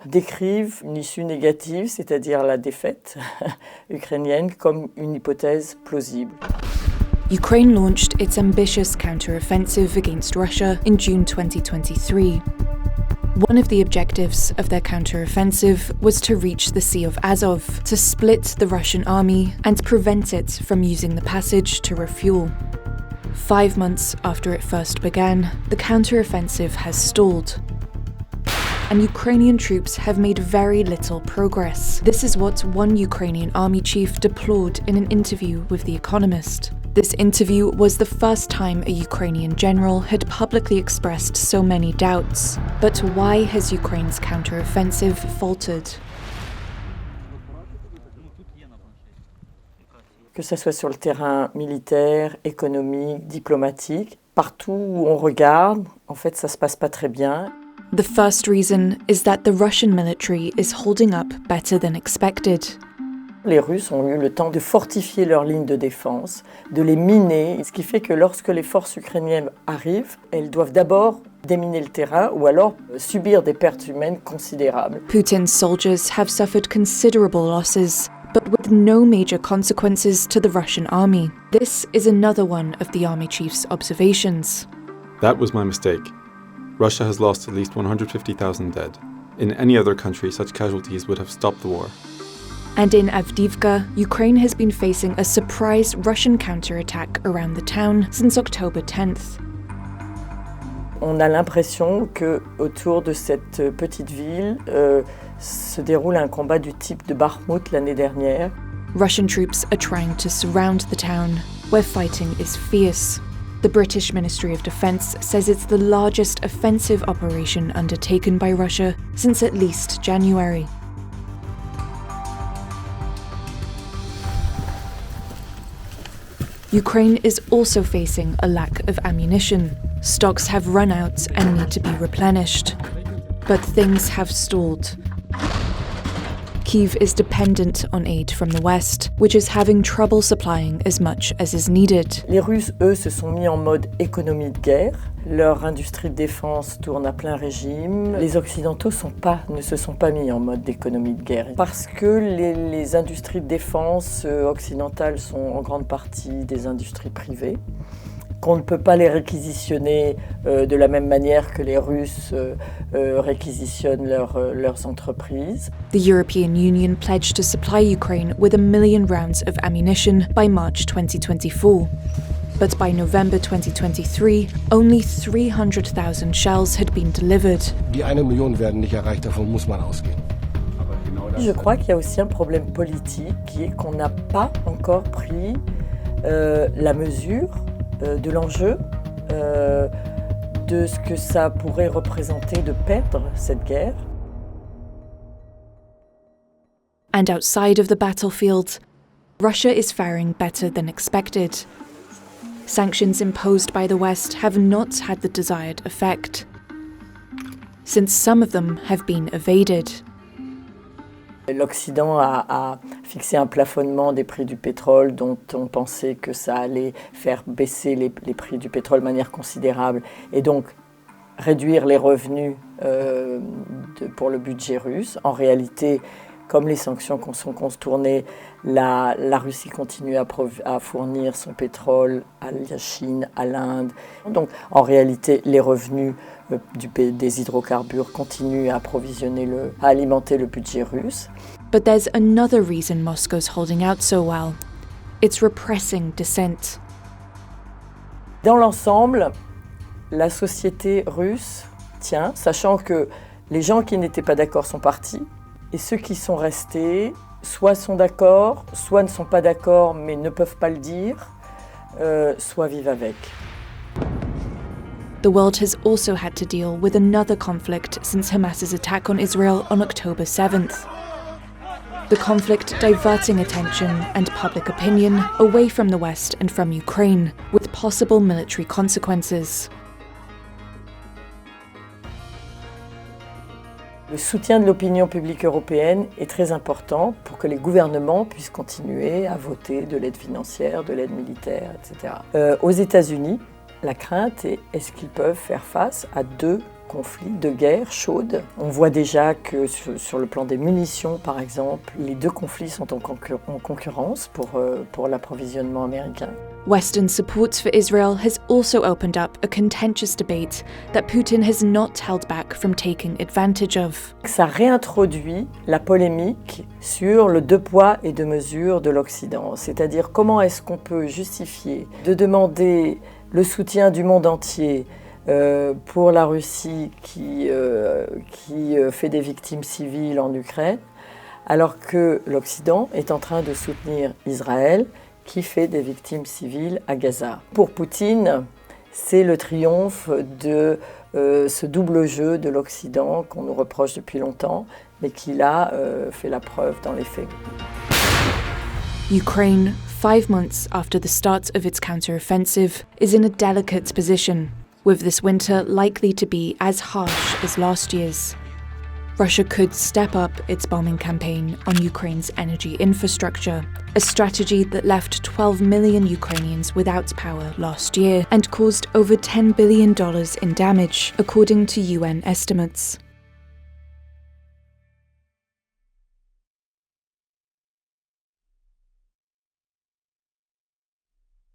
Décrivent une issue négative, c'est-à-dire la défaite ukrainienne, comme une hypothèse plausible. Ukraine launched its ambitious counteroffensive against Russia in June 2023. One of the objectives of their counteroffensive was to reach the Sea of Azov, to split the Russian army and prevent it from using the passage to refuel. 5 months after it first began, the counteroffensive has stalled. And Ukrainian troops have made very little progress. This is what one Ukrainian army chief deplored in an interview with The Economist. This interview was the first time a Ukrainian general had publicly expressed so many doubts. But why has Ukraine's counteroffensive faltered? Que ce soit sur le terrain militaire, économique, diplomatique, partout où on regarde, en fait, ça se passe pas très bien. The first reason is that the Russian military is holding up better than expected. Les Russes ont eu le temps de fortifier leurs lignes de défense, de les miner, ce qui fait que lorsque les forces ukrainiennes arrivent, elles doivent d'abord déminer le terrain ou alors subir des pertes humaines considérables. Putin's soldiers have suffered considerable losses, but with no major consequences to the Russian army. This is another one of the army chief's observations. That was my mistake. Russia has lost at least 150,000 dead. In any other country, such casualties would have stopped the war. And in Avdiivka, Ukraine has been facing a surprise Russian counterattack around the town since October 10th. On a l'impression que autour de cette petite ville se déroule un combat du type de Bakhmut l'année dernière. Russian troops are trying to surround the town, where fighting is fierce. The British Ministry of Defence says it's the largest offensive operation undertaken by Russia since at least January. Ukraine is also facing a lack of ammunition. Stocks have run out and need to be replenished. But things have stalled. Kyiv is dependent on aid from the West, which is having trouble supplying as much as is needed. Les Russes, eux, se sont mis en mode économie de guerre. Leur industrie de défense tourne à plein régime. Les Occidentaux ne se sont pas mis en mode d'économie de guerre parce que les industries de défense occidentales sont en grande partie des industries privées, qu'on ne peut pas les réquisitionner de la même manière que les Russes réquisitionnent leurs entreprises. The European Union pledged to supply Ukraine with 1 million rounds of ammunition by March 2024. But by November 2023, only 300,000 shells had been delivered. Die 1 Million werden nicht erreicht, davon muss man ausgehen. Je crois qu'il y a aussi un problème politique qui est qu'on n'a pas encore pris la mesure de l'enjeu, de ce que ça pourrait représenter de perdre cette guerre. And outside of the battlefield, Russia is faring better than expected. Sanctions imposed by the West have not had the desired effect, since some of them have been evaded. L'Occident a fixé un plafonnement des prix du pétrole dont on pensait que ça allait faire baisser les prix du pétrole de manière considérable et donc réduire les revenus pour le budget russe. En réalité, comme les sanctions sont contournées, la Russie continue à fournir son pétrole à la Chine, à l'Inde. Donc en réalité, les revenus des hydrocarbures continuent à alimenter le budget russe. But there's another reason Moscow's holding out so well. It's repressing dissent. Dans l'ensemble, la société russe tient, sachant que les gens qui n'étaient pas d'accord sont partis, et ceux qui sont restés, soit sont d'accord, soit ne sont pas d'accord mais ne peuvent pas le dire, soit vivent avec. The world has also had to deal with another conflict since Hamas's attack on Israel on October 7th. The conflict diverting attention and public opinion away from the West and from Ukraine, with possible military consequences. Le soutien de l'opinion publique européenne est très important pour que les gouvernements puissent continuer à voter de l'aide financière, de l'aide militaire, etc. Aux États-Unis, la crainte est est-ce qu'ils peuvent faire face à 2 conflit, de guerre chaude. On voit déjà que sur le plan des munitions, par exemple, les deux conflits sont en concurrence pour l'approvisionnement américain. Western support for Israel has also opened up a contentious debate that Putin has not held back from taking advantage of. Ça réintroduit la polémique sur le deux poids et deux mesures de l'Occident, c'est-à-dire comment est-ce qu'on peut justifier de demander le soutien du monde entier pour la Russie qui fait des victimes civiles en Ukraine, alors que l'Occident est en train de soutenir Israël qui fait des victimes civiles à Gaza. Pour Poutine, c'est le triomphe de ce double jeu de l'Occident qu'on nous reproche depuis longtemps, mais qu'il a fait la preuve dans les faits. Ukraine, 5 months after the start of its counteroffensive, is in a delicate position, with this winter likely to be as harsh as last year's. Russia could step up its bombing campaign on Ukraine's energy infrastructure, a strategy that left 12 million Ukrainians without power last year and caused over $10 billion in damage, according to UN estimates.